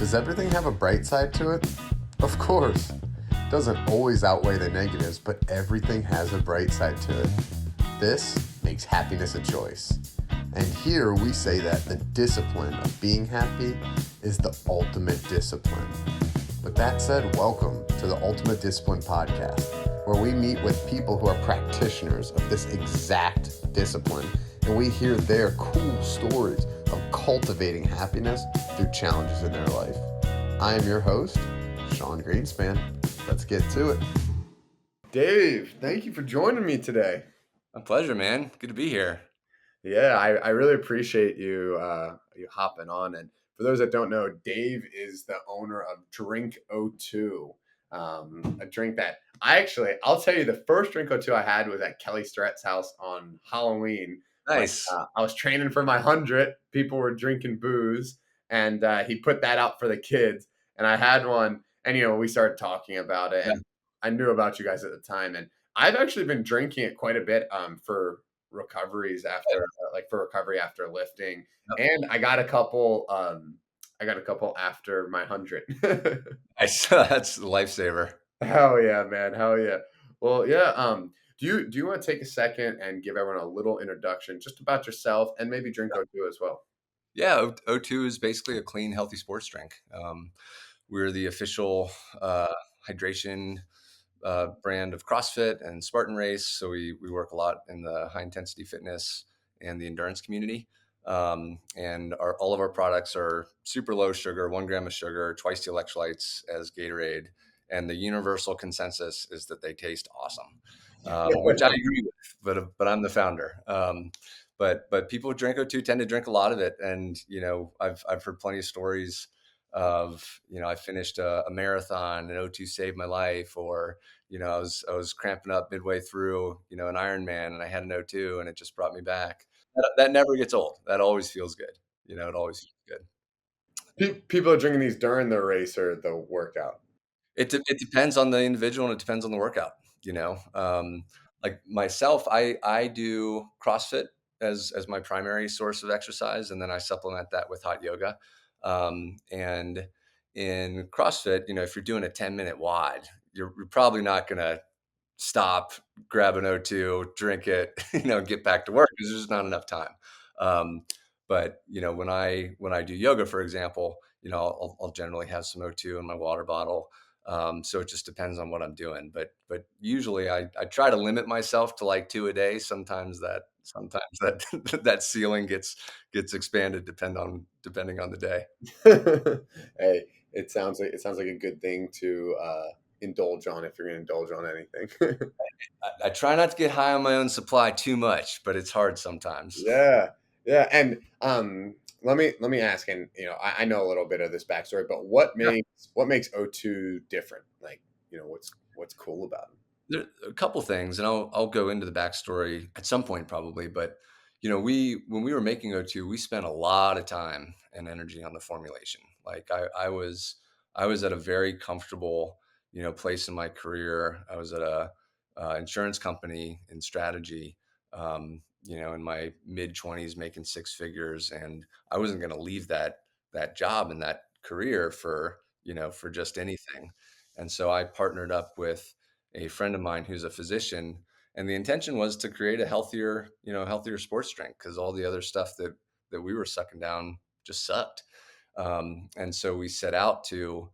Does everything have a bright side to it? Of course. Doesn't always outweigh the negatives, but everything has a bright side to it. This makes happiness a choice. And here we say that the discipline of being happy is the ultimate discipline. With that said, welcome to the Ultimate Discipline Podcast, where we meet with people who are practitioners of this exact discipline, and we hear their cool stories of cultivating happiness through challenges in their life. I am your host, Sean Greenspan. Let's get to it. Dave, thank you for joining me today. A pleasure, man. Good to be here. Yeah, I really appreciate you hopping on. And for those that don't know, Dave is the owner of Drink O2, a drink that I'll tell you, the first Drink O2 I had was at Kelly Starrett's house on Halloween. Nice. I was training for my 100th. People were drinking booze, and he put that out for the kids. And I had one, and we started talking about it, and I knew about you guys at the time. And I've actually been drinking it quite a bit for recoveries after lifting, and I got a couple after my 100. That's a lifesaver. Hell yeah, man. Hell yeah. Well, yeah. Do you want to take a second and give everyone a little introduction just about yourself and maybe Drink O2 as well? Yeah, O2 is basically a clean, healthy sports drink. We're the official hydration brand of CrossFit and Spartan Race. So we work a lot in the high intensity fitness and the endurance community. And all of our products are super low sugar, 1 gram of sugar, twice the electrolytes as Gatorade. And the universal consensus is that they taste awesome, which I agree with, but I'm the founder. But people who drink O2 tend to drink a lot of it. And, I've heard plenty of stories of, I finished a marathon and O2 saved my life, or, I was cramping up midway through, an Ironman and I had an O2 and it just brought me back. That never gets old. That always feels good. It always feels good. People are drinking these during the race or the workout. It depends on the individual and it depends on the workout. Like myself, I do CrossFit as my primary source of exercise, and then I supplement that with hot yoga. And in CrossFit, if you're doing a 10-minute WOD, you're probably not going to stop, grab an O2, drink it, get back to work because there's just not enough time. But when I do yoga, for example, I'll generally have some O2 in my water bottle. So it just depends on what I'm doing. But usually I try to limit myself to like 2 a day. Sometimes that that ceiling gets expanded depending on the day. Hey, it sounds like a good thing to indulge on if you're going to indulge on anything. I try not to get high on my own supply too much, but it's hard sometimes. Yeah. And let me ask, and I know a little bit of this backstory, but what makes O2 different? Like, what's cool about it? There are a couple things, and I'll go into the backstory at some point probably, but when we were making O2, we spent a lot of time and energy on the formulation. Like I was at a very comfortable place in my career. I was at a insurance company in strategy, in my mid 20s, making 6 figures, and I wasn't going to leave that job and that career for just anything. And so I partnered up with a friend of mine who's a physician, and the intention was to create a healthier sports drink, because all the other stuff that we were sucking down just sucked. And so we set out to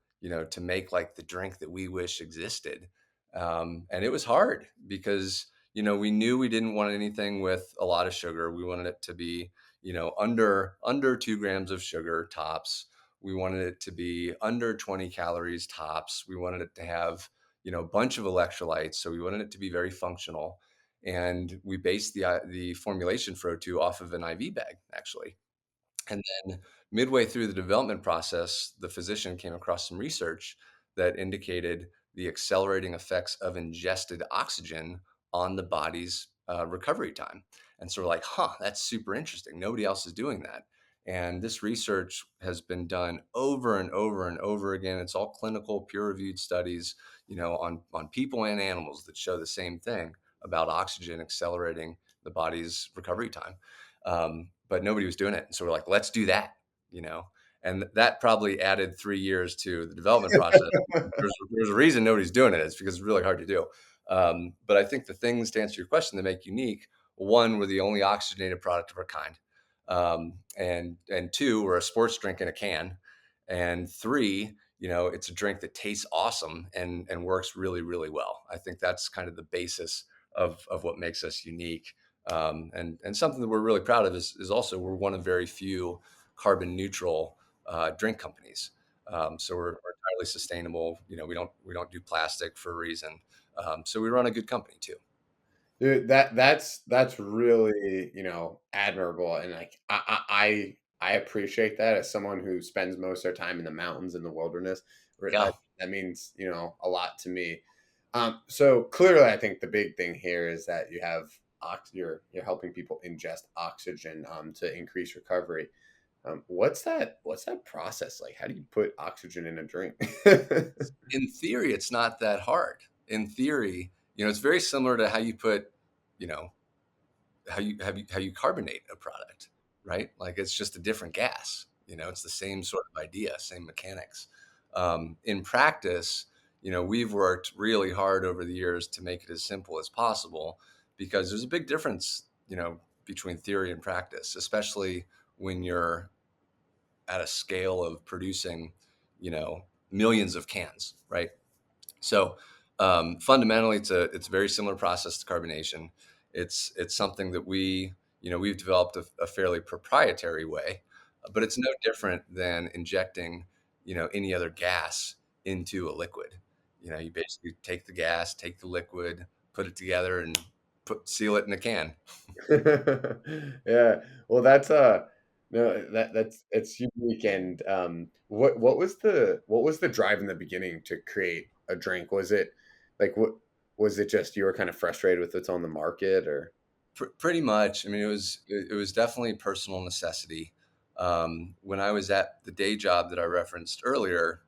make like the drink that we wish existed. And it was hard because, we knew we didn't want anything with a lot of sugar. We wanted it to be, under 2 grams of sugar tops. We wanted it to be under 20 calories tops. We wanted it to have, a bunch of electrolytes. So we wanted it to be very functional. And we based the formulation for O2 off of an IV bag, actually. And then midway through the development process, the physician came across some research that indicated the accelerating effects of ingested oxygen on the body's recovery time. And so we're like, that's super interesting. Nobody else is doing that. And this research has been done over and over and over again. It's all clinical, peer-reviewed studies, on people and animals that show the same thing about oxygen accelerating the body's recovery time. But nobody was doing it. And so we're like, let's do that, and that probably added 3 years to the development process. There's a reason nobody's doing it. It's because it's really hard to do. But I think the things, to answer your question, that make unique: one, we're the only oxygenated product of our kind, and two, we're a sports drink in a can, and three, it's a drink that tastes awesome and works really, really well. I think that's kind of the basis of what makes us unique. And something that we're really proud of is also we're one of very few carbon neutral drink companies. So we're entirely sustainable. We don't do plastic for a reason. So we run a good company too. Dude, that's really, admirable, and like I appreciate that as someone who spends most of their time in the mountains in the wilderness. Yeah. That means, a lot to me. So clearly, I think the big thing here is that you have you're helping people ingest oxygen to increase recovery. What's that process like? How do you put oxygen in a drink? In theory, it's not that hard. In theory, it's very similar to how you put, you know, how you carbonate a product, right? Like it's just a different gas. It's the same sort of idea, same mechanics. In practice, we've worked really hard over the years to make it as simple as possible because there's a big difference, between theory and practice, especially when you're at a scale of producing, millions of cans, right? So fundamentally, it's a very similar process to carbonation. It's something that we've developed a fairly proprietary way, but it's no different than injecting any other gas into a liquid. You basically take the gas, take the liquid, put it together, and seal it in a can. Yeah. Well, that's no, that's it's unique. And what was the drive in the beginning to create a drink? Was it like what was it just you were kind of frustrated with what's on the market or? Pretty much. I mean, it was definitely personal necessity. When I was at the day job that I referenced earlier,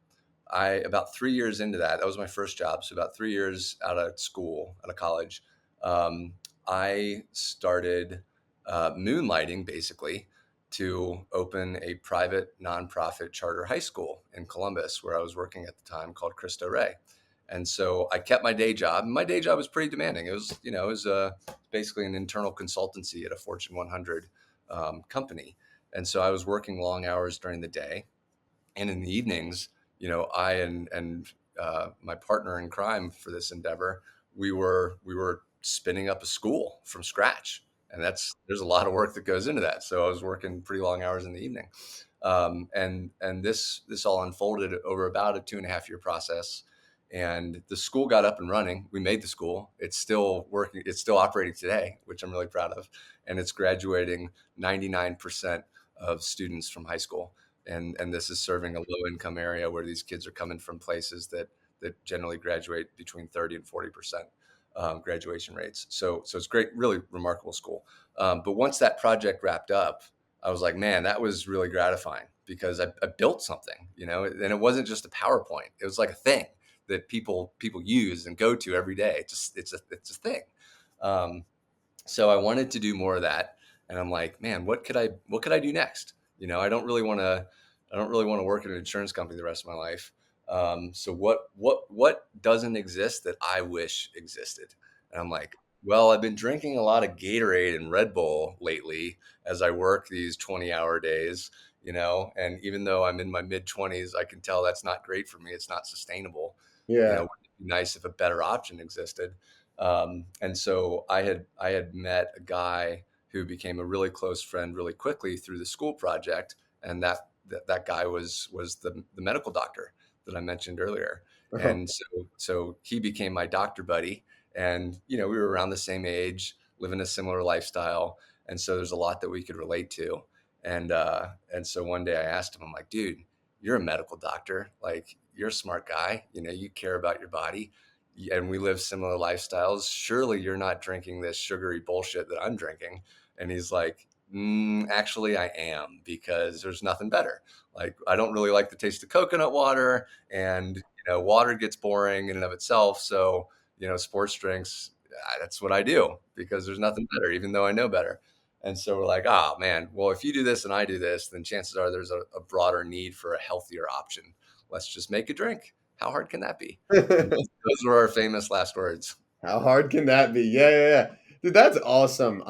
I about 3 years into that was my first job. So about 3 years out of school, out of college, um, I started moonlighting basically to open a private nonprofit charter high school in Columbus, where I was working at the time, called Cristo Rey. And so I kept my day job. My day job was pretty demanding. It was basically an internal consultancy at a Fortune 100 company. And so I was working long hours during the day, and in the evenings, I and my partner in crime for this endeavor, we were spinning up a school from scratch, and there's a lot of work that goes into that. So I was working pretty long hours in the evening, and this all unfolded over about a 2.5 year process. And the school got up and running. We made the school. It's still working. It's still operating today, which I'm really proud of. And it's graduating 99% of students from high school. And this is serving a low income area where these kids are coming from places that generally graduate between 30 and 40% graduation rates. So it's great, really remarkable school. But once that project wrapped up, I was like, man, that was really gratifying because I built something, and it wasn't just a PowerPoint. It was like a thing that people use and go to every day. It's a thing. Um, so I wanted to do more of that, and I'm like, man, what could I do next? I don't really want to work at an insurance company the rest of my life. So what doesn't exist that I wish existed? And I'm like, well, I've been drinking a lot of Gatorade and Red Bull lately as I work these 20-hour days, and even though I'm in my mid 20s, I can tell that's not great for me. It's not sustainable. Yeah. Wouldn't it be nice if a better option existed? And so I had met a guy who became a really close friend really quickly through the school project, and that guy was the medical doctor that I mentioned earlier. And so he became my doctor buddy, and we were around the same age, living a similar lifestyle, and so there's a lot that we could relate to. And so one day I asked him, I'm like, dude, you're a medical doctor, like you're a smart guy, you care about your body, and we live similar lifestyles. Surely you're not drinking this sugary bullshit that I'm drinking. And he's like, actually, I am, because there's nothing better. Like, I don't really like the taste of coconut water, and water gets boring in and of itself. So, sports drinks, that's what I do because there's nothing better, even though I know better. And so we're like, oh man, well, if you do this and I do this, then chances are there's a broader need for a healthier option. Let's just make a drink. How hard can that be? And those were our famous last words. How hard can that be? Yeah, yeah, yeah. Dude, that's awesome.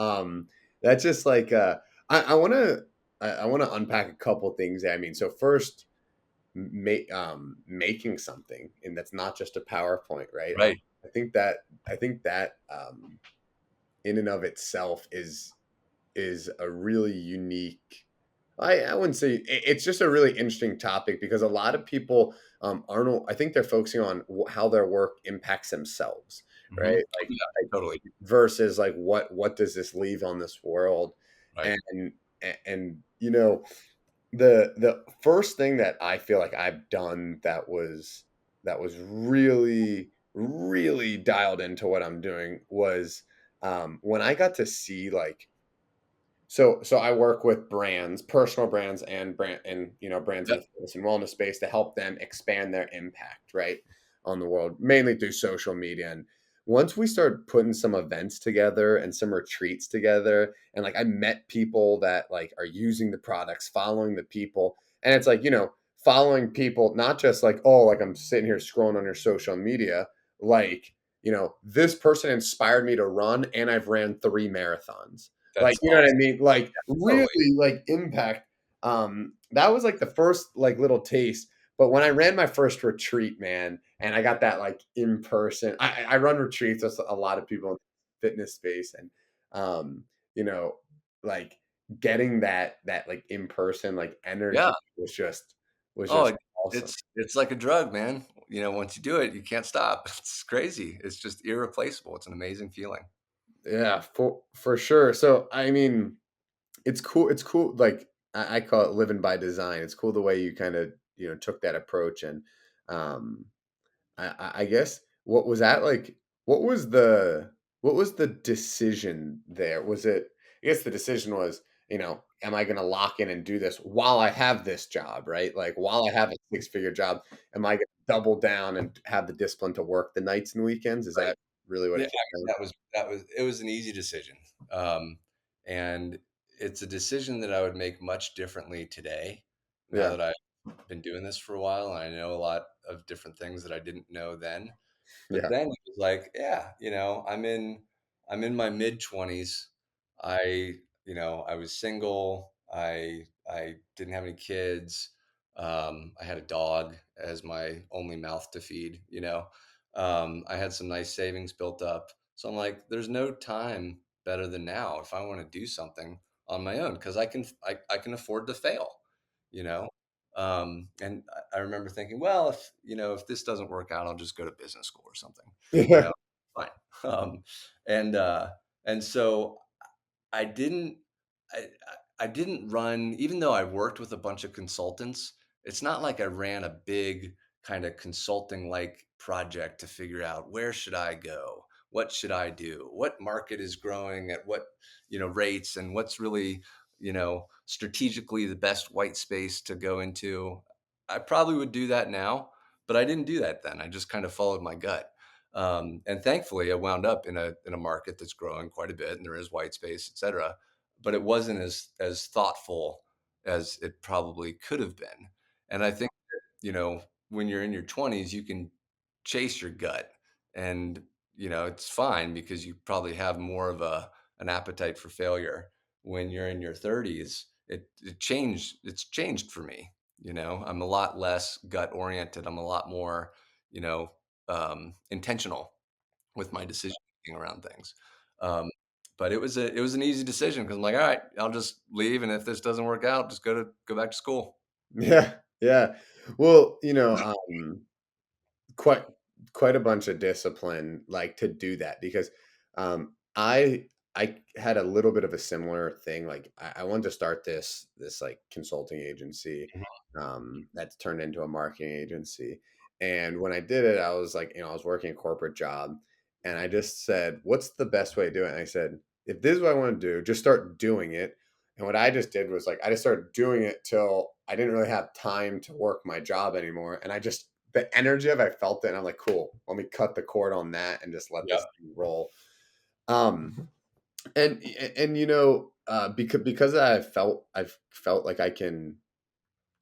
That's just like I wanna I wanna unpack a couple things. I mean, so first making something and that's not just a PowerPoint, right? Right. I think that I think that in and of itself is a really unique I wouldn't say it's just a really interesting topic because a lot of people aren't I think they're focusing on how their work impacts themselves, Hmm. right? Yeah, Like totally. versus like what does this leave on this world? Right. And and you know the first thing that I feel like I've done that was really dialed into what I'm doing was when I got to see like so I work with brands, personal brands and brands in Yep. the fitness and wellness space to help them expand their impact, right, on the world, mainly through social media. And once we started putting some events together and some retreats together, and like I met people that like are using the products, following the people, and it's like, following people, not just like, oh, like I'm sitting here scrolling on your social media, like, this person inspired me to run and I've ran 3 marathons, like, That's you know what I awesome. mean? Like, Totally. really, like, impact. That was, like, the first, like, little taste, but when I ran my first retreat, man, and I got that, like, in person I run retreats with a lot of people in the fitness space, and, um, you know, like, getting that, like, in person, like, energy Yeah. was Oh, just awesome. it's like a drug, man. Once you do it, you can't stop. It's crazy. It's just irreplaceable. It's an amazing feeling. Yeah, for sure. So, I mean, it's cool, like, I call it living by design. It's cool the way you kinda, took that approach and, um, I guess what was that like what was the what was the decision there? Was it I guess the decision was, am I gonna lock in and do this while I have this job, right? Like, while I have a six-figure job, am I gonna double down and have the discipline to work the nights and weekends? Is Right. that really what Yeah, it came I mean, down? that was it was an easy decision. And it's a decision that I would make much differently today, now Yeah, that I've been doing this for a while and I know a lot of different things that I didn't know then. But yeah. then it was like, yeah, I'm in my mid-20s. I, I was single. I didn't have any kids. I had a dog as my only mouth to feed, I had some nice savings built up. So I'm like, there's no time better than now if I want to do something on my own because I can afford to fail, you know. And I remember thinking, well, if this doesn't work out, I'll just go to business school or something, you Yeah. know, fine. Um, and and so I didn't I didn't run even though I worked with a bunch of consultants, it's not like I ran a big kind of consulting like project to figure out where should I go? What should I do? What market is growing at what, rates and what's really, strategically the best white space to go into. I probably would do that now, but I didn't do that then. I just kind of followed my gut. And thankfully, I wound up in a market that's growing quite a bit, and there is white space, et cetera. But it wasn't as thoughtful as it probably could have been. And I think that, when you're in your 20s, you can chase your gut, and it's fine because you probably have more of an appetite for failure. When you're in your 30s, it's changed for me. I'm a lot less gut oriented. I'm a lot more, you know, intentional with my decision making around things. Um, but it was an easy decision because I'm like, all right, I'll just leave, and if this doesn't work out, just go back to school. Yeah, yeah. Well, quite quite a bunch of discipline, like, to do that because, I had a little bit of a similar thing, like, I wanted to start this, like, consulting agency, Mhm. that's turned into a marketing agency, and when I did it, I was like, I was working a corporate job, and I just said, "What's the best way to do it?" And I said, "If this is what I wanna do, just start doing it." And what I just did was, like, I just started doing it till I didn't really have time to work my job anymore, and I just the energy of it, I felt it, and I'm like, "Cool, let me cut the cord on that and just let Yeah. this thing roll." Um, and because I've felt like I can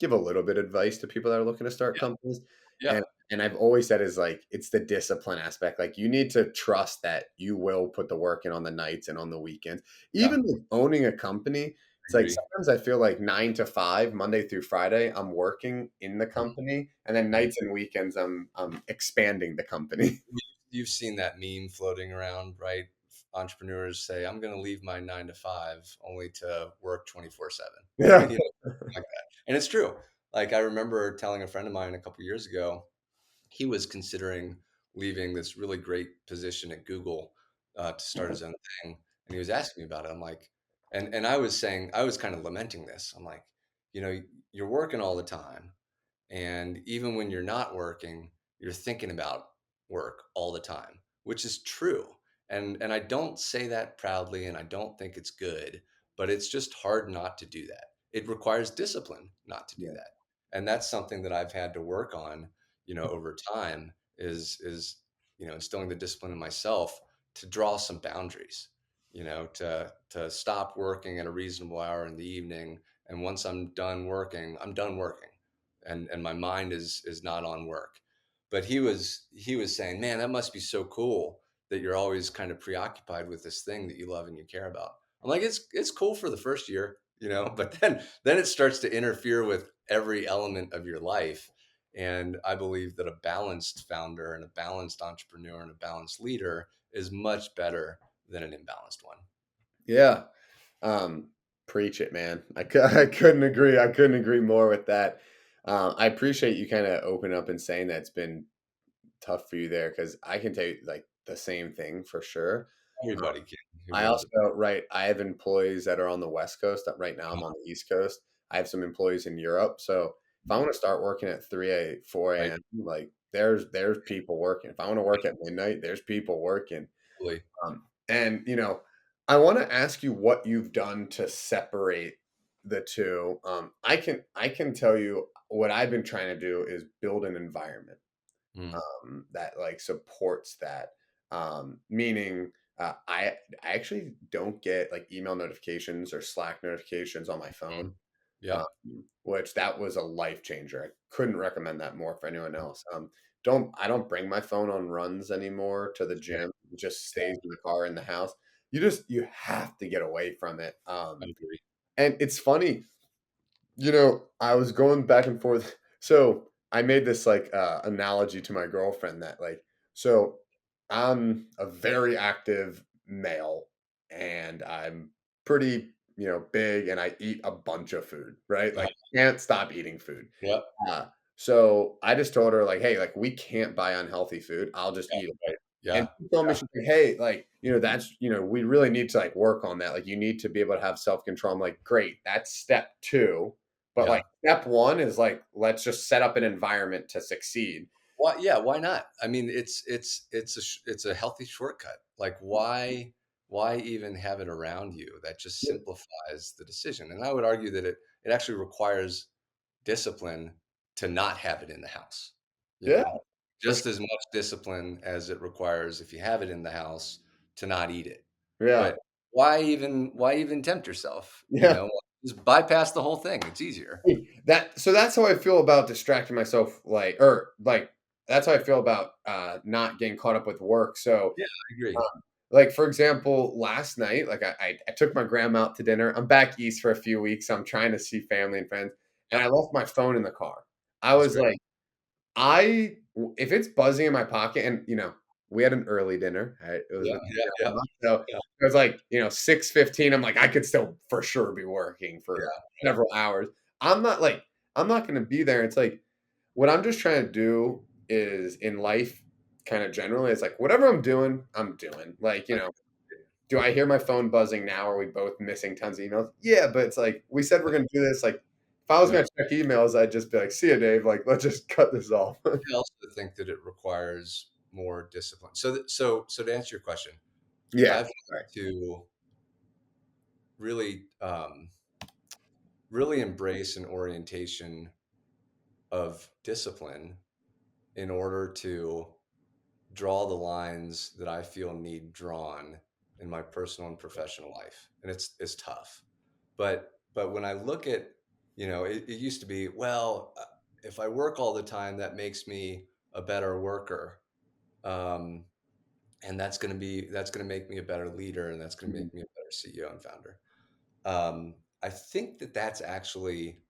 give a little bit of advice to people that are looking to start companies. Yeah. And I've always said is like it's the discipline aspect. Like you need to trust that you will put the work in on the nights and on the weekends. Yeah. Even with owning a company, I it's like agree. sometimes I feel like 9 to 5, Monday through Friday, I'm working in the Mhm. company, and then Mhm. nights and weekends I'm expanding the company. You've seen that meme floating around, right? Entrepreneurs say, "I'm gonna leave my 9 to 5 only to work 24/7." Yeah. You know, like that. And it's true. Like, I remember telling a friend of mine a couple years ago, he was considering leaving this really great position at Google, to start his own thing, and he was asking me about it. I'm like and I was saying I was kind of lamenting this. I'm like, "You're working all the time. And even when you're not working, you're thinking about work all the time, which is true. And I don't say that proudly and I don't think it's good, but it's just hard not to do that. It requires discipline not to do Yeah. that. And that's something that I've had to work on, over time is instilling the discipline in myself to draw some boundaries, to stop working at a reasonable hour in the evening. And once I'm done working, I'm done working and my mind is not on work. But he was saying, "Man, that must be so cool that you're always kind of preoccupied with this thing that you love and you care about." I'm like, it's cool for the first year, but then it starts to interfere with every element of your life. And I believe that a balanced founder and a balanced entrepreneur and a balanced leader is much better than an imbalanced one. Yeah. Um, Preach it, man. I couldn't agree. I couldn't agree more with that. I appreciate you kind of open up and saying that it's been tough for you there because I can tell you like the same thing for sure. Everybody can who I knows also it. right. I have employees that are on the West Coast. Right now, I'm on the East Coast. I have some employees in Europe. So if I want to start working at 4 Right. a.m., like there's people working. If I want to work at midnight, there's people working. Totally. And I want to ask you what you've done to separate the two. I can tell you what I've been trying to do is build an environment Mm, that like supports that. Meaning, I actually don't get like email notifications or Slack notifications on my mm. phone, Yeah. um, which that was a life changer. I couldn't recommend that more for anyone else. I don't bring my phone on runs anymore to the Right. gym. It just stays in the car in the house. You have to get away from it. I agree. And it's funny, I was going back and forth. So I made this like analogy to my girlfriend that like, so I'm a very active male and I'm pretty, big and I eat a bunch of food, right? Uh, Like can't stop eating food. yep. Uh, so I just told her like, hey, like we can't buy unhealthy food. I'll just Yeah. eat it. Right. And Yeah. she told me, Yeah. she's like, hey, like, we really need to like work on that. Like, you need to be able to have self control. I'm like, great, that's step two. But like, Yeah. step one is like, let's just set up an environment to succeed. Why? Yeah. Why not? I mean, it's a healthy shortcut. Like, why even have it around you? That just Yeah. simplifies the decision. And I would argue that it actually requires discipline to not have it in the house. You Yeah, know, for just as much discipline as it requires if you have it in the house to not eat it. sure. Yeah. But why even tempt yourself? Yeah. Just bypass the whole thing. It's easier. So that's how I feel about distracting myself, like, or like, that's how I feel about not getting caught up with work. So, Yeah, I agree. like for example, last night, like I took my grandma out to dinner. I'm back east for a few weeks. So I'm trying to see family and friends, and I Yep, left my phone in the car. I that's was great. like, if it's buzzing in my pocket, and we had an early dinner. Right? It was Yeah, with my yeah, yeah, grandma, so yeah, it was like 6:15. I'm like, I could still for sure be working for yeah, yeah. several hours. I'm not like I'm not going to be there. It's like what I'm just trying to do is in life, kind of generally, it's like whatever I'm doing, I'm doing. Like I do I hear my phone buzzing now? Are we both missing tons of emails? Yeah, but it's like we said we're going to do this. Like if I was going right. to check emails, I'd just be like, "See you, Dave. Like let's just cut this off." I also think that it requires more discipline. So to answer your question, Yeah. I've Right. had to really really embrace an orientation of discipline in order to draw the lines that I feel need drawn in my personal and professional life, and it's tough. But when I look at, it used to be, well, if I work all the time, that makes me a better worker, um, and that's going to make me a better leader, and that's going to Mhm. make me a better CEO and founder. I think that that's actually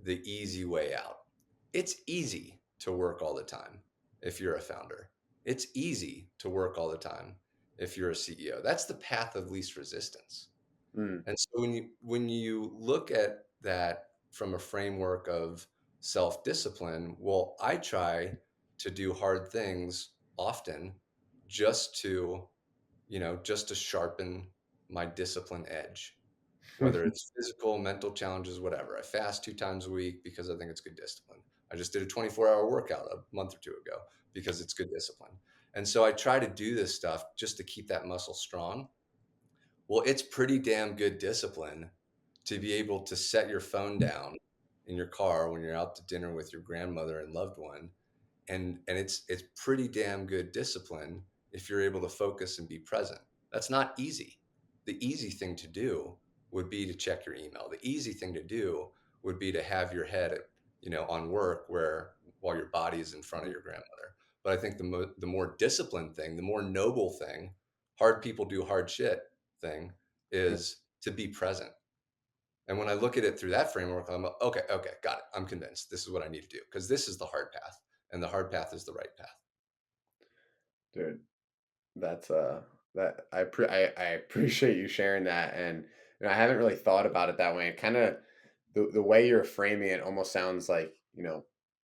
the easy way out. It's easy to work all the time if you're a founder. It's easy to work all the time if you're a CEO. That's the path of least resistance. Mm. And so when you look at that from a framework of self-discipline, well, I try to do hard things often just to, just to sharpen my discipline edge, whether it's physical, mental challenges, whatever. I fast 2 times a week because I think it's good discipline. I just did a 24-hour workout a month or two ago because it's good discipline. And so I try to do this stuff just to keep that muscle strong. Well, it's pretty damn good discipline to be able to set your phone down in your car when you're out to dinner with your grandmother and loved one, and it's pretty damn good discipline if you're able to focus and be present. That's not easy. The easy thing to do would be to check your email. The easy thing to do would be to have your head, on work where while your body is in front of your grandmother. But I think the more disciplined thing, the more noble thing, hard people do hard shit thing, is to be present. And when I look at it through that framework, I'm like, okay, okay, got it. I'm convinced this is what I need to do because this is the hard path, and the hard path is the right path. Dude, that's that I appreciate you sharing that, and I haven't really thought about it that way. Kind of the way you're framing it almost sounds like,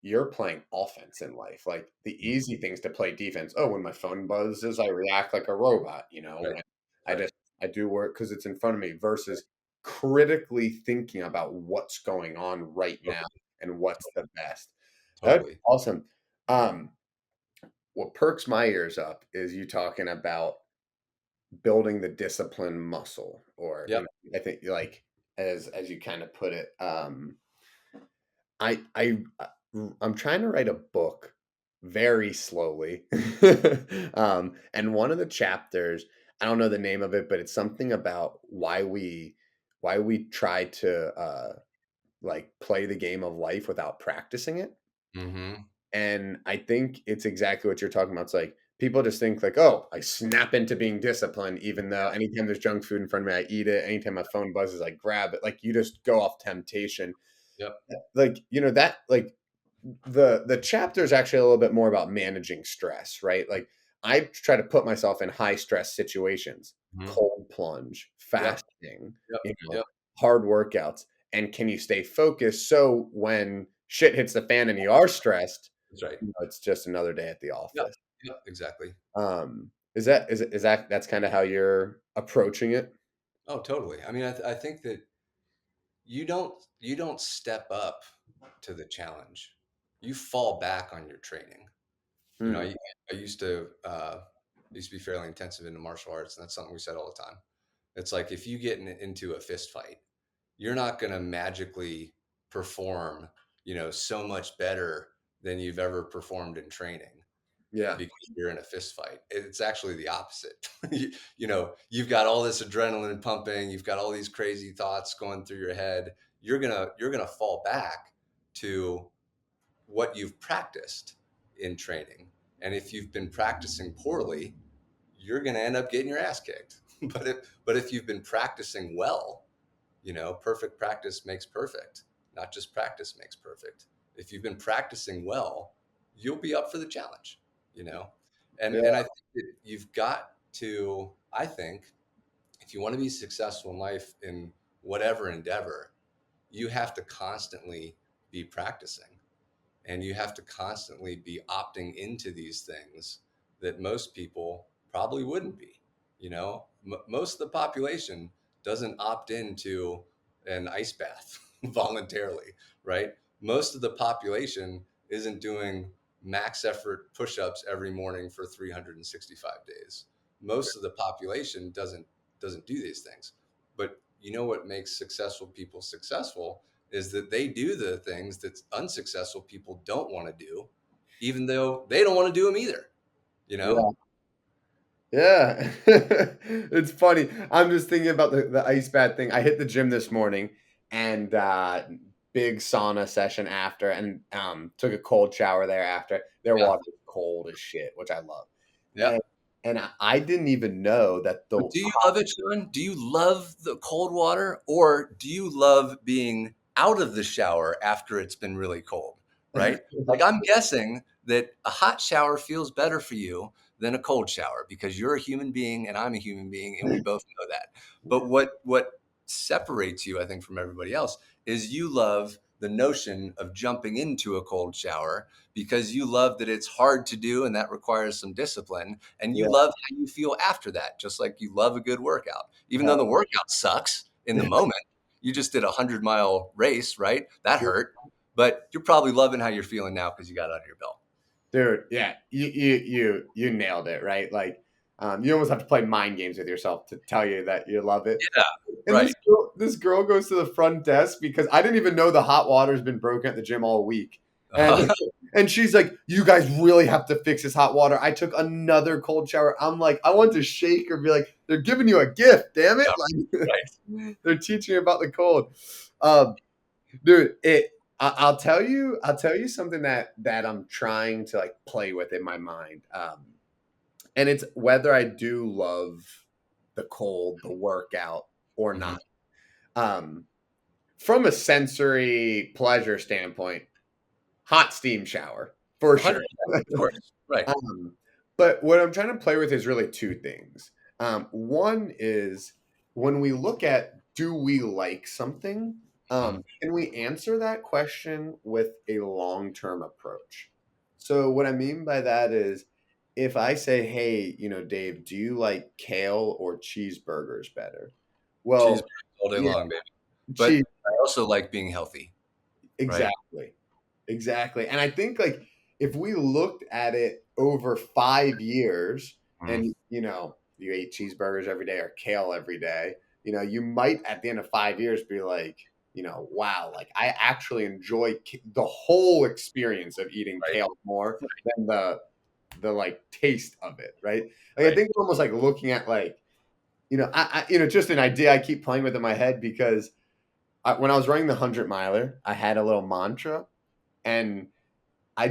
you're playing offense in life. Like the Mhm. easy things to play defense. Oh, when my phone buzzes, I react like a robot. Right, When I right, just I do work because it's in front of me versus critically thinking about what's going on right now totally, and what's the best. That's totally. awesome. Um, what perks my ears up is you talking about building the discipline muscle, or Yep. I think, like, as you kind of put it, I'm trying to write a book very slowly. And one of the chapters, I don't know the name of it, but it's something about why we try to like play the game of life without practicing it. Hmm. And I think it's exactly what you're talking about. It's like people just think like, oh, I snap into being disciplined, even though Yeah. anytime there's junk food in front of me, I eat it. Anytime my phone buzzes, I grab it. Like you just go off temptation. Yep. Like, that like the chapter is actually a little bit more about managing stress, right? Like I try to put myself in high stress situations, Hmm. cold plunge, Yep. fasting, Yep. you know, Yep. hard workouts. And can you stay focused so when shit hits the fan and you are stressed, That's right. it's just another day at the Yep. office. Yep. Exactly. Is that that's kind of how you're approaching it? Oh, totally. I mean, I think that you don't step up to the challenge. You fall back on your training. You know, Hmm. I used to be fairly intensive into martial arts, and that's something we said all the time. It's like if you get into a fist fight, you're not going to magically perform, so much better than you've ever performed in training Yeah. because you're in a fist fight. It's actually the opposite. You've got all this adrenaline pumping, you've got all these crazy thoughts going through your head. You're gonna fall back to what you've practiced in training. And if you've been practicing poorly, you're going to end up getting your ass kicked. But if you've been practicing well, perfect practice makes perfect. Not just practice makes perfect. If you've been practicing well, you'll be up for the challenge, you know. And I Yeah. think that you've got to, I think, if you want to be successful in life in whatever endeavor, you have to constantly be practicing, and you have to constantly be opting into these things that most people probably wouldn't be. Most of the population doesn't opt into an ice bath voluntarily, right? Most of the population isn't doing max effort push-ups every morning for 365 days. Most of the population doesn't do these things. But you know what makes successful people successful is that they do the things that unsuccessful people don't want to do, even though they don't want to do them either, you know? Yeah. Yeah. It's funny. I'm just thinking about the ice bath thing. I hit the gym this morning and big sauna session after and took a cold shower thereafter. Their Yeah. water is cold as shit, which I love. Yeah. And I didn't even know that But do you love it, Sean? Do you love the cold water, or do you love being out of the shower after it's been really cold, right? Like, I'm guessing that a hot shower feels better for you than a cold shower because you're a human being and I'm a human being, and we both know that. But what separates you, I think, from everybody else is you love the notion of jumping into a cold shower because you love that it's hard to do and that requires some discipline. And you Yeah. love how you feel after that, just like you love a good workout. Even though the workout sucks in the moment, you just did a 100-mile race, right? That hurt. But you're probably loving how you're feeling now because you got it under your belt. Dude, yeah, you nailed it, right? Like, you almost have to play mind games with yourself to tell you that you love it. Yeah, And right. this girl goes to the front desk because I didn't even know the hot water's been broken at the gym all week. And and she's like, "You guys really have to fix this hot water." I took another cold shower. I'm like, I want to shake her, be like, "They're giving you a gift, damn it!" Yeah, right. Like, they're teaching you about the cold. Um, Dude, I'll tell you something that I'm trying to like play with in my mind. And it's whether I do love the cold, the workout or Mhm. not. Um, from a sensory pleasure standpoint, hot steam shower for sure. 100%, of course. Right. Um, but what I'm trying to play with is really two things. One is when we look at do we like something, Mhm. can we answer that question with a long term approach? So, what I mean by that is if I say, hey, Dave, do you like kale or cheeseburgers better? Cheeseburgers Well, all day yeah, long, baby. cheese. But I also like being healthy, right? Exactly. Exactly. And I think like if we looked at it over 5 years Mhm. and you ate cheeseburgers every day or kale every day, you might at the end of 5 years be like, wow, like I actually enjoy the whole experience of eating Right, kale more than the like taste of it, right? Like I right. think we're almost like looking at like, just an idea I keep playing with in my head because when I was running the 100 miler, I had a little mantra and I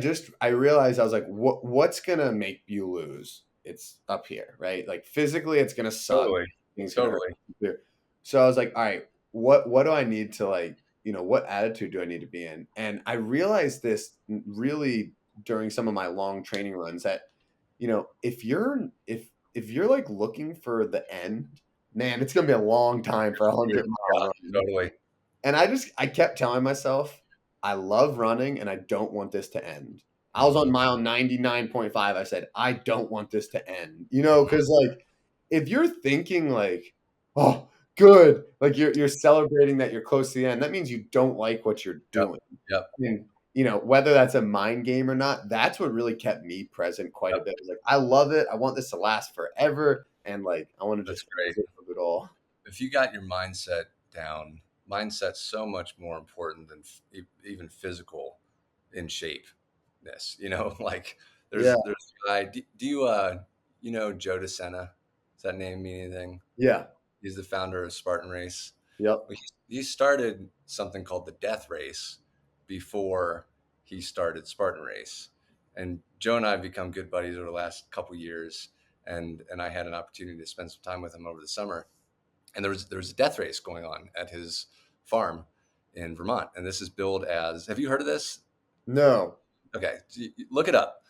realized I was like, what's gonna make you lose? It's up here, right? Like physically, it's gonna suck. Totally. Things gonna hurt. Totally. You. So I was like, all right, what do I need to like, what attitude do I need to be in? And I realized this really during some of my long training runs that, if you're like looking for the end, man, it's gonna be a long time for a hundred mile Yeah, run. totally. And I kept telling myself, I love running and I don't want this to end. I was on Mhm. mile 99.5. I said, I don't want this to end. Mhm. Because like if you're thinking like, oh, good, like you're celebrating that you're close to the end, that means you don't like what you're Yep. doing. Yep. And whether that's a mind game or not, that's what really kept me present quite a Yep. bit. It was like, I love it. I want this to last forever. And like I want to That's just great. live it all. If you got your mindset down, mindset's so much more important than even physical in shapeness. Like Yeah. there's a guy. Do you Joe DeSena? Does that name mean anything? Yeah. He's the founder of Spartan Race. Yep. Well, he started something called the Death Race before he started Spartan Race. And Joe and I have become good buddies over the last couple years. And I had an opportunity to spend some time with him over the summer. And there was a death race going on at his farm in Vermont. And this is billed as, have you heard of this? No. Okay, look it up.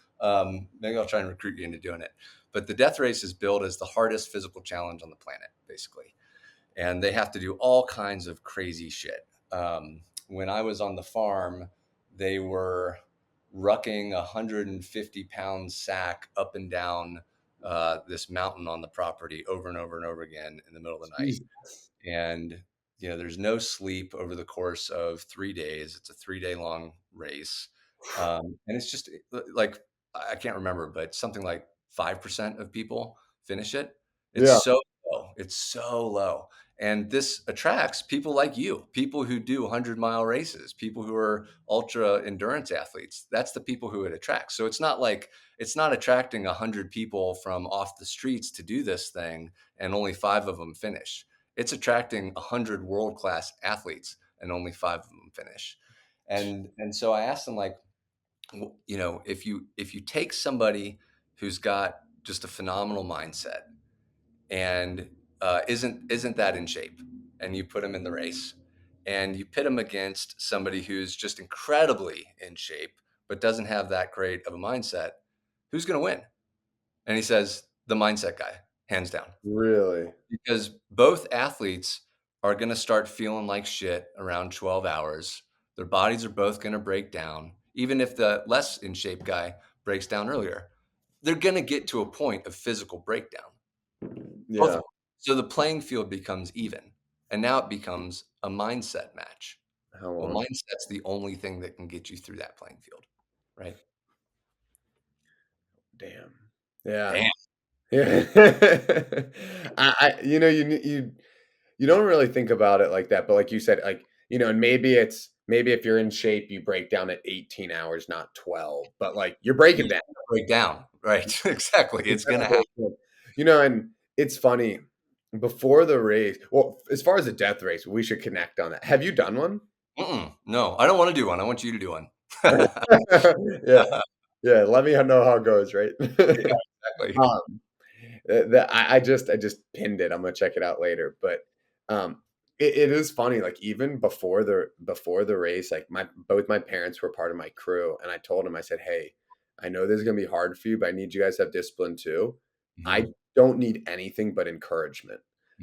Maybe I'll try and recruit you into doing it. But the death race is billed as the hardest physical challenge on the planet, basically, and they have to do all kinds of crazy shit. When I was on the farm, they were rucking a 150-pound sack up and down this mountain on the property over and over and over again in the middle of the night. Jesus. And there's no sleep over the course of 3 days. It's a 3-day long race, and it's just like I can't remember, but something like 5% of people finish it. It's Yeah. so low. It's so low. And this attracts people like you, people who do 100-mile races, people who are ultra endurance athletes. That's the people who it attracts. So it's not like it's not attracting 100 people from off the streets to do this thing and only 5 of them finish. It's attracting 100 world-class athletes and only 5 of them finish. And so I asked them, like, if you take somebody who's got just a phenomenal mindset and isn't that in shape, and you put them in the race, and you pit them against somebody who's just incredibly in shape but doesn't have that great of a mindset, who's going to win? And he says the mindset guy, hands down, Really? because both athletes are going to start feeling like shit around 12 hours. Their bodies are both going to break down. Even if the less in shape guy breaks down earlier, they're going to get to a point of physical breakdown. Both of Yeah. them. So the playing field becomes even. And now it becomes a mindset match. How Well, long? mindset's the only thing that can get you through that playing field, right? Damn. Yeah. Damn. Yeah. You don't really think about it like that, but like you said, like, and maybe if you're in shape, you break down at 18 hours, not 12, but like you're breaking You down. break down, right? Exactly. You're It's gonna gonna happen. break down. And it's funny. Before the race, well, as far as the death race, we should connect on that. Have you done one? No, I don't want to do one. I want you to do one. Yeah. Yeah. Let me know how it goes, right? Yeah, exactly. Um, I just pinned it. I'm gonna check it out later. But um, it is funny. Like even before the race, like both my parents were part of my crew, and I told them, I said, "Hey, I know this is gonna be hard for you, but I need you guys to have discipline too. I Hmm. don't need anything but encouragement."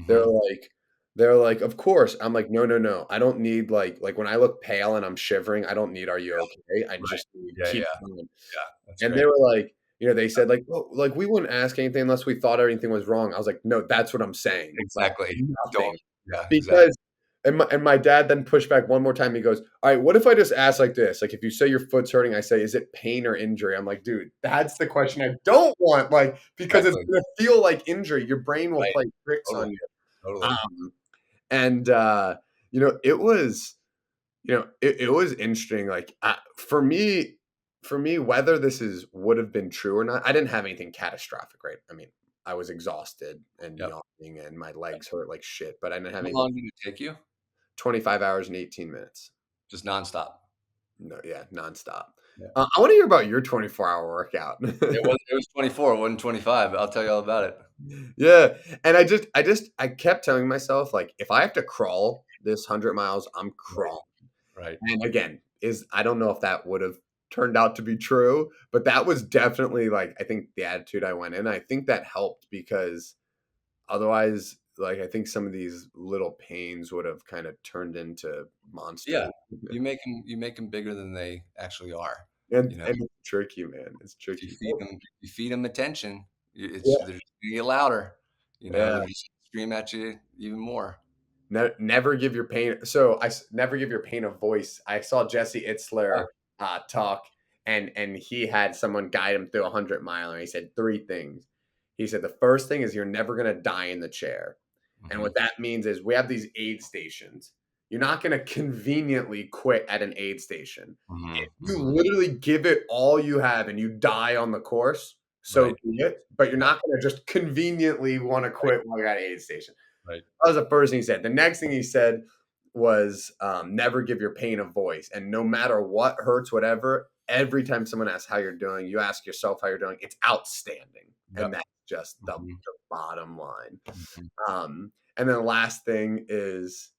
They're Hmm. like, they're like, "Of course." I'm like, "No, no, no. I don't need like when I look pale and I'm shivering. I don't need. Are you okay? I Right. just need Yeah, keep yeah, going." yeah. That's And they great. were like, they said like, "Oh, like we wouldn't ask anything unless we thought anything was wrong." I was like, "No, that's what I'm saying. Like Exactly. Don't. nothing." Yeah, exactly. Because and my dad then pushed back one more time. He goes, "All right, what if I just ask like this? Like if you say your foot's hurting, I say, is it pain or injury?" I'm like, "Dude, that's the question I don't want." Like because it's Exactly. gonna feel like injury. Your brain will Right. play tricks Totally. on you. Totally. Um, and it was it was interesting. Like for me, whether this is would have been true or not, I didn't have anything catastrophic, right? I mean, I was exhausted and Yep. yawning, and my legs hurt like shit, but I didn't have How anything. long did it take you? 25 hours and 18 minutes. Just nonstop. No, yeah, nonstop. Yeah. I want to hear about your 24-hour workout. It was 24, it wasn't 25. I'll tell you all about it. Yeah, and I kept telling myself like, if I have to crawl this 100 miles, I'm Right. crawling. Right. And again, I don't know if that would have turned out to be true, but that was definitely like I think the attitude I went in. I think that helped because otherwise, like I think some of these little pains would have kind of turned into Yeah. monsters. You make them bigger than they actually are. And You know, and it's tricky, man. It's if you tricky. feed them, you feed them attention, Yeah, they're just gonna get louder. yeah. They're just scream at you even more. Never give your pain. So never give your pain a voice. I saw Jesse Yeah. Itzler talk, and he had someone guide him through 100 mile, and he said three things. He said the first thing is you're never gonna die in the chair, and Hmm. what that means is we have these aid stations. You're not gonna conveniently quit at an aid station. Hmm. If you Hmm. literally give it all you have and you die on the course, so Right. be it. But you're Yeah. not gonna just conveniently want to Right. quit while you're at an aid station. Right. That was the first thing he said. The next thing he said was never give your pain a voice. And no matter what hurts, whatever, every time someone asks how you're doing, you ask yourself how you're doing. It's outstanding. And Yep. that's just the Hmm. bottom line. Hmm. And then the last thing is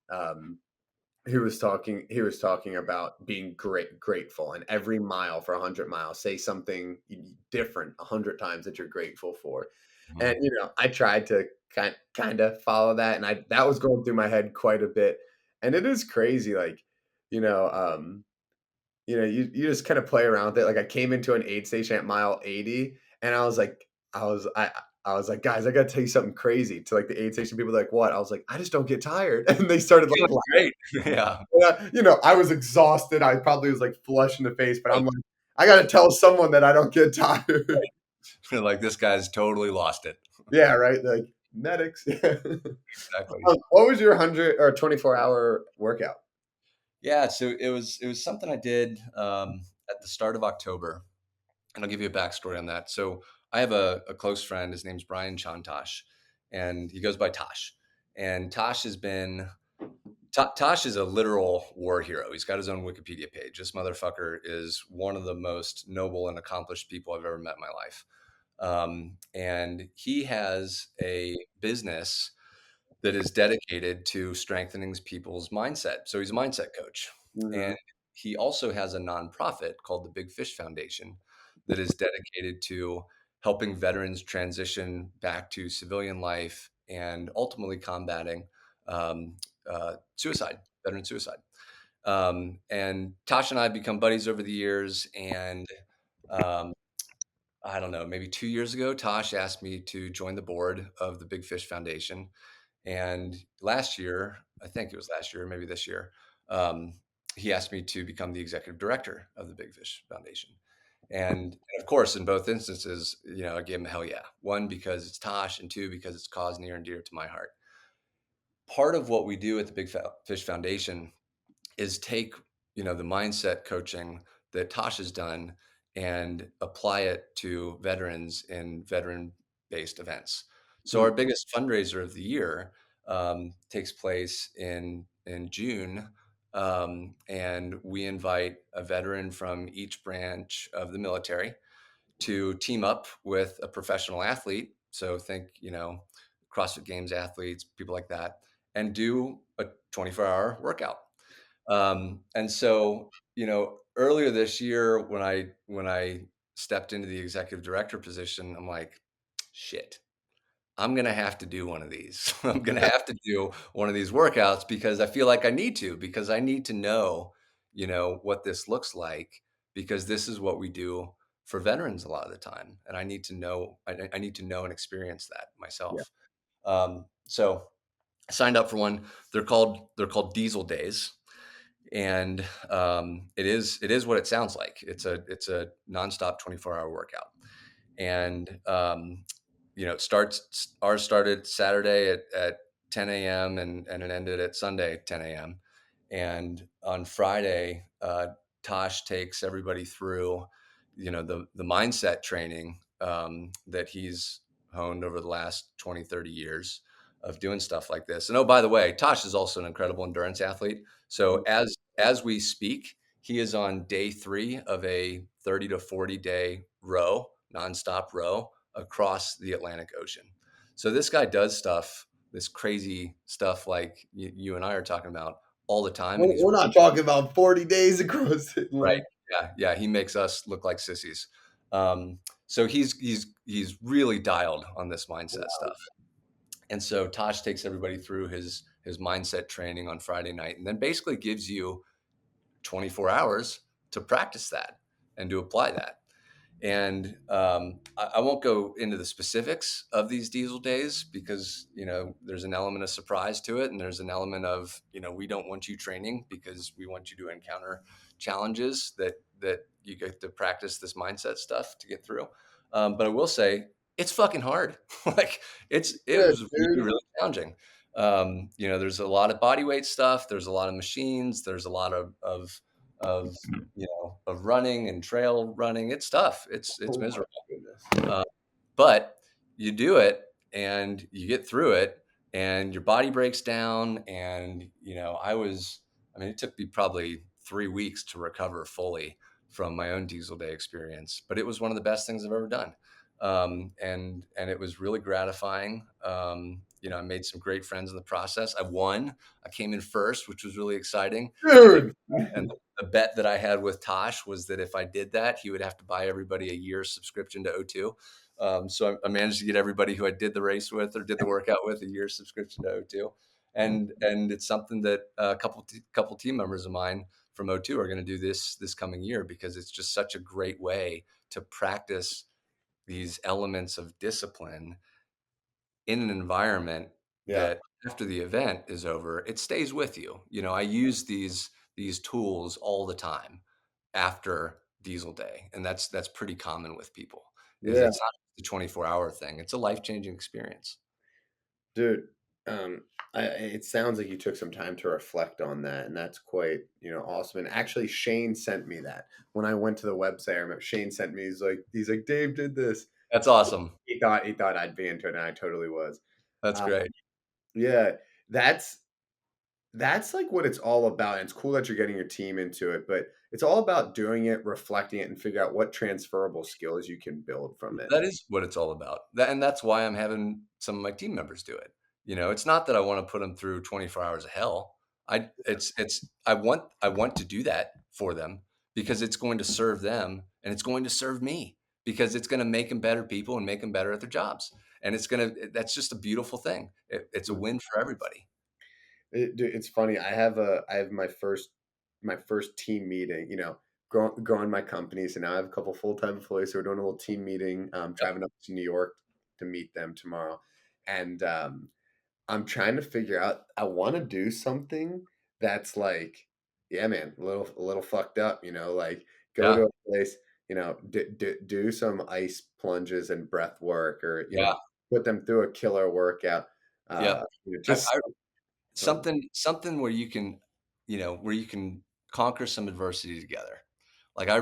he was talking about being grateful, and every mile for 100 miles say something different 100 times that you're grateful for. Hmm. And I tried to kind of follow that, and I that was going through my head quite a bit. And it is crazy, like you know you just kind of play around with it. Like I came into an aid station at mile 80, and I was like, guys, I gotta tell you something crazy. To like the aid station people, like, what? I was like, I just don't get tired. And they started like Feeling great. Yeah. I was exhausted. I probably was like flush in the face, but I'm Right. like, I got to tell someone that I don't get tired. Like, this guy's totally lost it. Yeah, right. Like, medics. Exactly. What was your 100 or 24-hour workout? Yeah, so it was something I did at the start of October, and I'll give you a backstory on that. So I have a close friend. His name's Brian Chantosh, and he goes by Tosh. And Tosh has been Tosh is a literal war hero. He's got his own Wikipedia page. This motherfucker is one of the most noble and accomplished people I've ever met in my life. And he has a business that is dedicated to strengthening people's mindset. So he's a mindset coach. And Mhm. he also has a nonprofit called the Big Fish Foundation that is dedicated to helping veterans transition back to civilian life and ultimately combating um, suicide, veteran suicide. And Tasha and I have become buddies over the years. And um, I don't know, maybe 2 years ago, Tosh asked me to join the board of the Big Fish Foundation. And last year, I think it was last year, maybe this year, um, he asked me to become the executive director of the Big Fish Foundation. And of course, in both instances, I gave him a hell yeah. One, because it's Tosh, and two, because it's a cause near and dear to my heart. Part of what we do at the Fish Foundation is take the mindset coaching that Tosh has done and apply it to veterans in veteran based events. So Mm. our biggest fundraiser of the year takes place in June, and we invite a veteran from each branch of the military to team up with a professional athlete. So think, CrossFit Games athletes, people like that, and do a 24-hour workout. And so, earlier this year when I stepped into the executive director position, I'm like, shit, I'm gonna have to do one of these. I'm gonna have to do one of these workouts because I feel like I need to, because I need to know, what this looks like, because this is what we do for veterans a lot of the time. And I need to know, I need to know and experience that Yeah. myself. So I signed up for one. They're called Diesel Days, and it is what it sounds like. It's a nonstop 24-hour workout, and it starts ours started Saturday at 10 a.m. and it ended at Sunday 10 a.m. And on Friday, Tosh takes everybody through the mindset training that he's honed over the last 20, 30 years of doing stuff like this. And oh, by the way, Tosh is also an incredible endurance athlete. So as we speak, he is on day 3 of a 30 to 40 day row, nonstop row across the Atlantic Ocean. So this guy does stuff, this crazy stuff like you and I are talking about all the time, and he's We're not talking about 40 days across the right. Atlantic. Yeah. He makes us look like sissies. So he's really dialed on this mindset stuff. And so Tosh takes everybody through his mindset training on Friday night, and then basically gives you 24 hours to practice that and to apply that. And I won't go into the specifics of these diesel days because there's an element of surprise to it, and there's an element of we don't want you training because we want you to encounter challenges that you get to practice this mindset stuff to get through. But I will say it's fucking hard. Like it Good, was really, dude. really challenging. There's a lot of body weight stuff. There's a lot of machines. There's a lot of running and trail running. It's tough. It's Oh my miserable. goodness. Uh, but you do it and you get through it and your body breaks down. And, it took me probably 3 weeks to recover fully from my own diesel day experience, but it was one of the best things I've ever done. And it was really gratifying. I made some great friends in the process. I won. I came in first, which was really exciting. And Dude. the bet that I had with Tosh was that if I did that, he would have to buy everybody a year's subscription to O2. So I managed to get everybody who I did the race with or did the workout with a year's subscription to O2. And it's something that a couple team members of mine from O2 are going to do this coming year, because it's just such a great way to practice these elements of discipline in an environment Yeah. that after the event is over, it stays with you. I use these tools all the time after diesel day. And that's pretty common with people, is Yeah. it's not the 24-hour thing. It's a life-changing experience. Dude, it sounds like you took some time to reflect on that, and that's quite, awesome. And actually, Shane sent me that when I went to the website. I remember Shane sent me. He's like, Dave did this. That's awesome. He thought I'd be into it, and I totally was. That's Uh, great. yeah, that's like what it's all about. And it's cool that you're getting your team into it, but it's all about doing it, reflecting it, and figure out what transferable skills you can build from it. That is what it's all about. And that's why I'm having some of my team members do it. It's not that I want to put them through 24 hours of hell. I want to do that for them because it's going to serve them and it's going to serve me because it's going to make them better people and make them better at their jobs. And that's just a beautiful thing. It's a win for everybody. Dude, it's funny. I have my first team meeting. Growing my company, so now I have a couple full time employees. So we're doing a little team meeting. Yep. Driving up to New York to meet them tomorrow, and I'm trying to figure out. I want to do something that's like, yeah, man, a little fucked up. Like go to Yeah. a place. Do some ice plunges and breath work, or Yeah. put them through a killer workout. Yep. Just some. Something where you can conquer some adversity together. Like I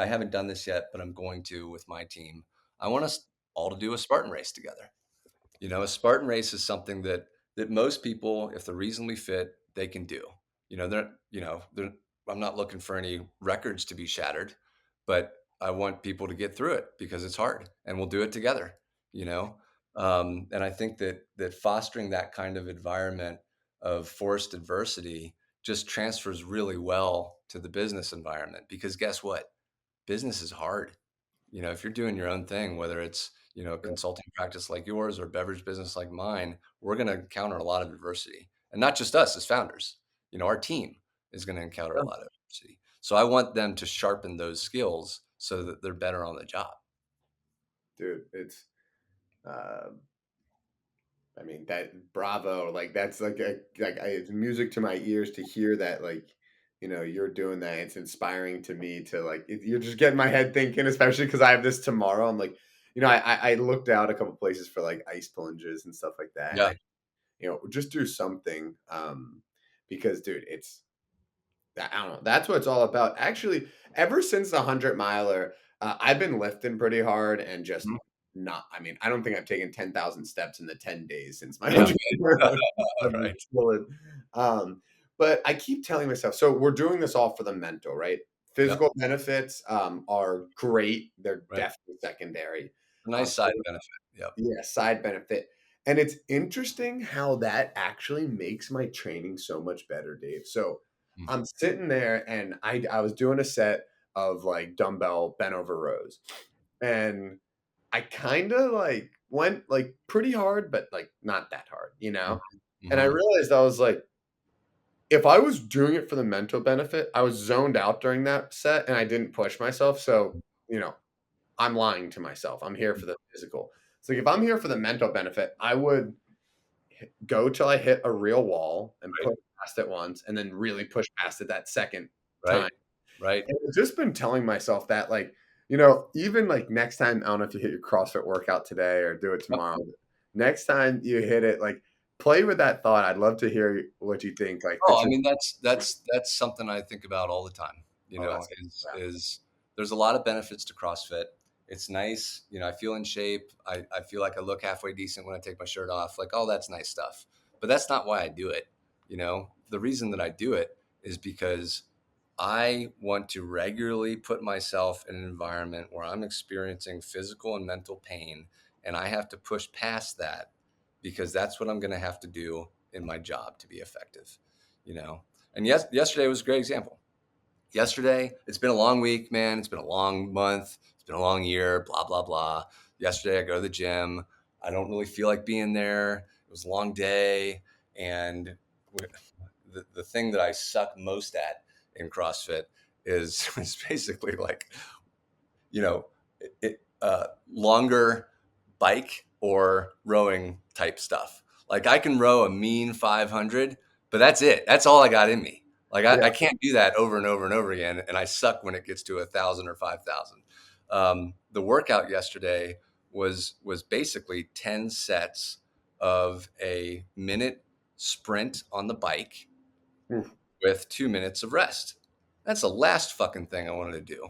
haven't done this yet, but I'm going to with my team. I want us all to do a Spartan race together. A Spartan race is something that most people, if they're reasonably fit, they can do. They're I'm not looking for any records to be shattered, but I want people to get through it because it's hard and we'll do it together, you know? And I think that fostering that kind of environment of forced adversity just transfers really well to the business environment because guess what? Business is hard. If you're doing your own thing, whether it's, a consulting practice like yours or beverage business like mine, we're going to encounter a lot of adversity. And not just us as founders, our team is going to encounter a lot of adversity. So I want them to sharpen those skills so that they're better on the job. Dude, uh, I mean, that bravo, like that's it's music to my ears to hear that, like, you're doing that. It's inspiring to me to like, you're just getting my head thinking, especially because I have this tomorrow. I'm like, I looked out a couple places for like ice plunges and stuff like that. And Yeah. just do something. Because dude, I don't know. That's what it's all about. Actually, ever since the 100 miler, I've been lifting pretty hard and just Mhm. not. I mean, I don't think I've taken 10,000 steps in the 10 days since my Yeah. 100 miler. All I've been right. killing. But I keep telling myself, so we're doing this all for the mental, right? Yep. Physical benefits are great. They're Right. definitely secondary. A nice side benefit. Yep. Yeah, side benefit. And it's interesting how that actually makes my training so much better, Dave. So Mm. I'm sitting there and I was doing a set of like dumbbell bent over rows. And I kind of like went like pretty hard, but like not that hard. Mhm. And I Mhm. realized I was like, if I was doing it for the mental benefit, I was zoned out during that set and I didn't push myself. So, you know, I'm lying to myself. I'm here for the physical. So like, if I'm here for the mental benefit, I would go till I hit a real wall and Right. push past it once, and then really push past it that second Right. time. Right. And I've just been telling myself that, like, even like next time, I don't know if you hit your CrossFit workout today or do it Yep. tomorrow. Next time you hit it, like, play with that thought. I'd love to hear what you think. Like the Oh, I mean, that's something I think about all the time, oh, that's is there's a lot of benefits to CrossFit. It's nice, I feel in shape. I feel like I look halfway decent when I take my shirt off. Like, oh, that's nice stuff. But that's not why I do it. The reason that I do it is because I want to regularly put myself in an environment where I'm experiencing physical and mental pain, and I have to push past that because that's what I'm going to have to do in my job to be effective. you know. And yesterday was a great example. Yesterday, it's been a long week, man. It's been a long month. It's been a long year. Blah blah blah. Yesterday, I go to the gym. I don't really feel like being there. It was a long day, and the thing that I suck most at in CrossFit is basically like you know, longer bike or rowing type stuff. Like I can row a mean 500, but that's it. That's all I got in me. Like I, yeah. I can't do that over and over and over again, and I suck when it gets to 1,000 or 5,000. The workout yesterday was basically 10 sets of a minute sprint on the bike Oof. with 2 minutes of rest. That's the last fucking thing I wanted to do.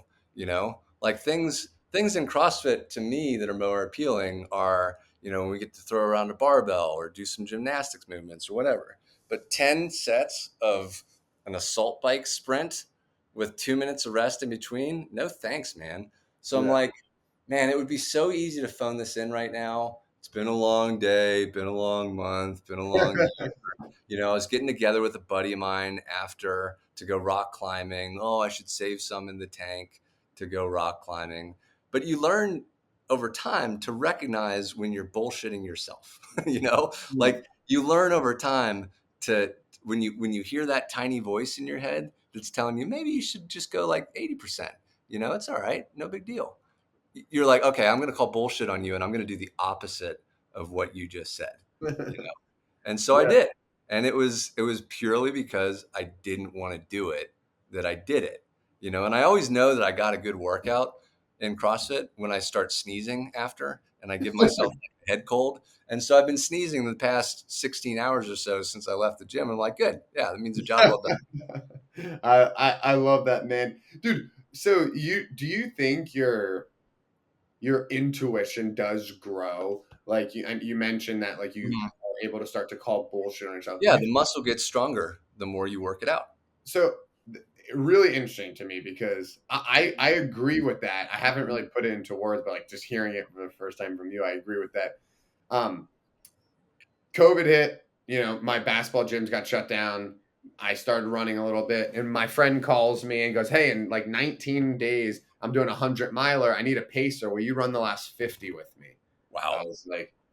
Like things in CrossFit to me that are more appealing are, when we get to throw around a barbell or do some gymnastics movements or whatever. But 10 sets of an assault bike sprint with 2 minutes of rest in between, no thanks, man. So I'm Yeah. like, man, it would be so easy to phone this in right now. It's been a long day, been a long month, been a long I was getting together with a buddy of mine after to go rock climbing. Oh, I should save some in the tank to go rock climbing. But you learn over time to recognize when you're bullshitting yourself. Like you learn over time to when you hear that tiny voice in your head that's telling you maybe you should just go like 80%. It's all right, no big deal. You're like, okay, I'm going to call bullshit on you, and I'm going to do the opposite of what you just said. And so I Yeah. did. And it was purely because I didn't want to do it that I did it. And I always know that I got a good workout in CrossFit when I start sneezing after and I give myself a head cold. And so I've been sneezing the past 16 hours or so since I left the gym. I'm like, good. Yeah, that means a job well done. I love that, man, dude. So do you think your intuition does grow? Like you mentioned that like you Mhm. are able to start to call bullshit on yourself. Do Yeah, you the muscle gets stronger the more you work it out. so really interesting to me because I agree with that. I haven't really put it into words, but like just hearing it for the first time from you, I agree with that. Um, COVID hit, my basketball gyms got shut down. I started running a little bit, and my friend calls me and goes, "Hey, in like 19 days, I'm doing a 100 miler. I need a pacer. Will you run the last 50 with me?" Wow.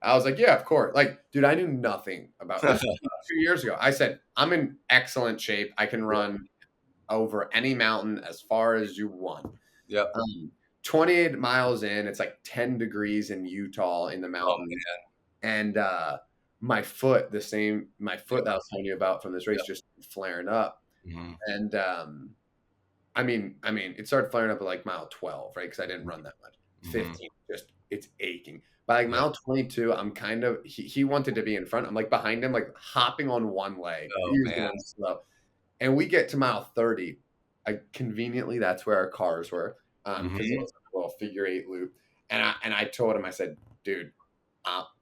I was like, "Yeah, of course." Like, dude, I knew nothing about this. 2 years ago, I said, "I'm in excellent shape. I can run over any mountain as far as you want." Yep. Um, 28 miles in, it's like 10 degrees in Utah in the Oh mountains, man. and my foot Yep. that I was telling you about from this race Yep. just flaring up, Hmm. and I mean, it started flaring up at like mile 12, right? Because I didn't run that much. Hmm. 15, just it's aching. By like Yep. mile 22, I'm kind of he wanted to be in front. I'm like behind him, like hopping on one leg. Oh He was man. going slow. And we get to mile 30. Conveniently, that's where our cars were, because it Hmm. was a little figure-8 loop. And I told him, I said, "Dude,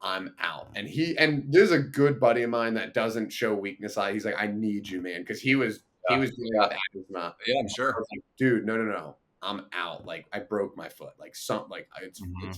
I'm out." And there's a good buddy of mine that doesn't show weakness. He's like, "I need you, man," because he Yeah. was dealing Yeah. with asthma. Yeah, I'm I sure. was like, "Dude, no, no, no, I'm out. Like, I broke my foot. Like, it's Hmm.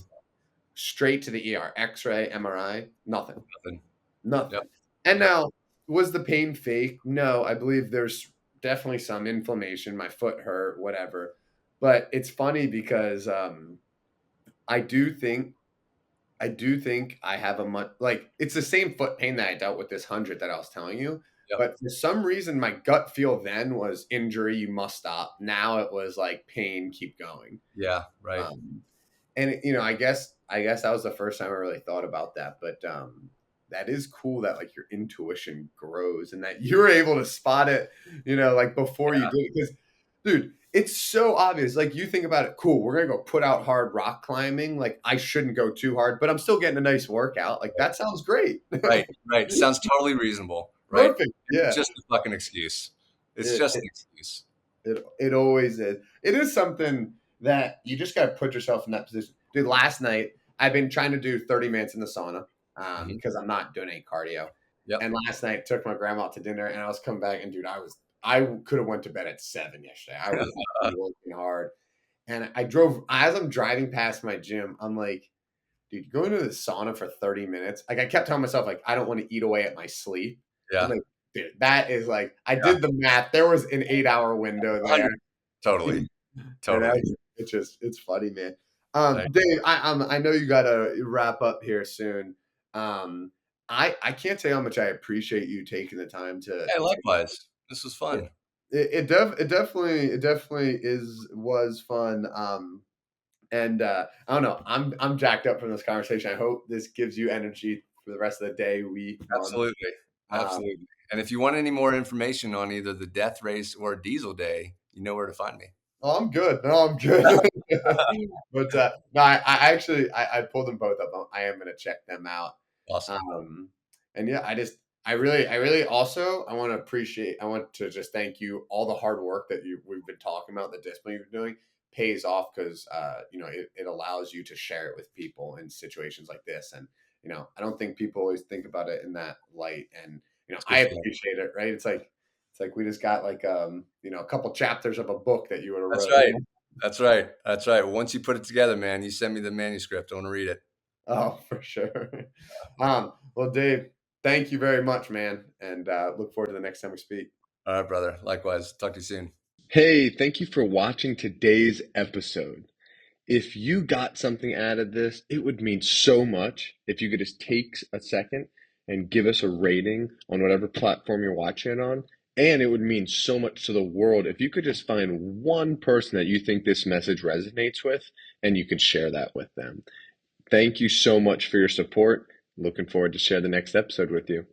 straight to the ER, X-ray, MRI, nothing." Nothing. Yep. Nothing. And Yep. now, was the pain fake? No, I believe there's definitely some inflammation. My foot hurt, whatever. But it's funny because I do think I have a much like it's the same foot pain that I dealt with this 100 that I was telling you. Yep. But for some reason, my gut feel then was injury. You must stop. Now it was like pain. Keep going. Yeah. Right. Um, and I guess that was the first time I really thought about that. But that is cool that like your intuition grows and that you're able to spot it, like before you Yeah. do it. Because, dude, it's so obvious. Like you think about it, cool. We're gonna go put out hard rock climbing. Like I shouldn't go too hard, but I'm still getting a nice workout. Like that sounds great. Right. Right. Sounds totally reasonable. Right. Perfect. It's Yeah. just a fucking excuse. It's It, just it an excuse. It always is. It is something that you just got to put yourself in that position. Dude, last night I've been trying to do 30 minutes in the sauna Hmm. because I'm not doing any cardio. Yep. And last night took my grandma out to dinner, and I was coming back, and dude, I could have went to bed at 7 yesterday. I was working hard, and I drove as I'm driving past my gym. I'm like, dude, going to the sauna for 30 minutes. Like I kept telling myself, like, I don't want to eat away at my sleep. I'm Yeah. like, dude, that is like I Yeah. did the math. There was an 8-hour window there. 100. Totally. And Totally. it's funny, man. Right. Dave, I know you gotta wrap up here soon. Um, I can't say how much I appreciate you taking the time Hey, to likewise. This was yeah. fun. It definitely was fun. And I don't know. I'm jacked up from this conversation. I hope this gives you energy for the rest of the day, week, month. Absolutely. Um, Absolutely. And if you want any more information on either the death race or diesel day, you know where to find me. oh, I'm good. No, I'm good. But no, I actually I pulled them both up. I am gonna check them out. Awesome. And yeah, I want to appreciate, I want to just thank you. All the hard work that we've been talking about, the discipline you've been doing pays off because, it allows you to share it with people in situations like this. And, I don't think people always think about it in that light. And, It's a I good feeling. appreciate it, right? It's like we just got like, a couple chapters of a book that you would have That's wrote, right. That's right. That's right. Once you put it together, man, you send me the manuscript. I want to read it. Oh, for sure. Well, Dave, thank you very much, man, and look forward to the next time we speak. All right, brother. Likewise. Talk to you soon. Hey, thank you for watching today's episode. If you got something out of this, it would mean so much if you could just take a second and give us a rating on whatever platform you're watching it on. And it would mean so much to the world if you could just find one person that you think this message resonates with and you could share that with them. Thank you so much for your support. Looking forward to share the next episode with you.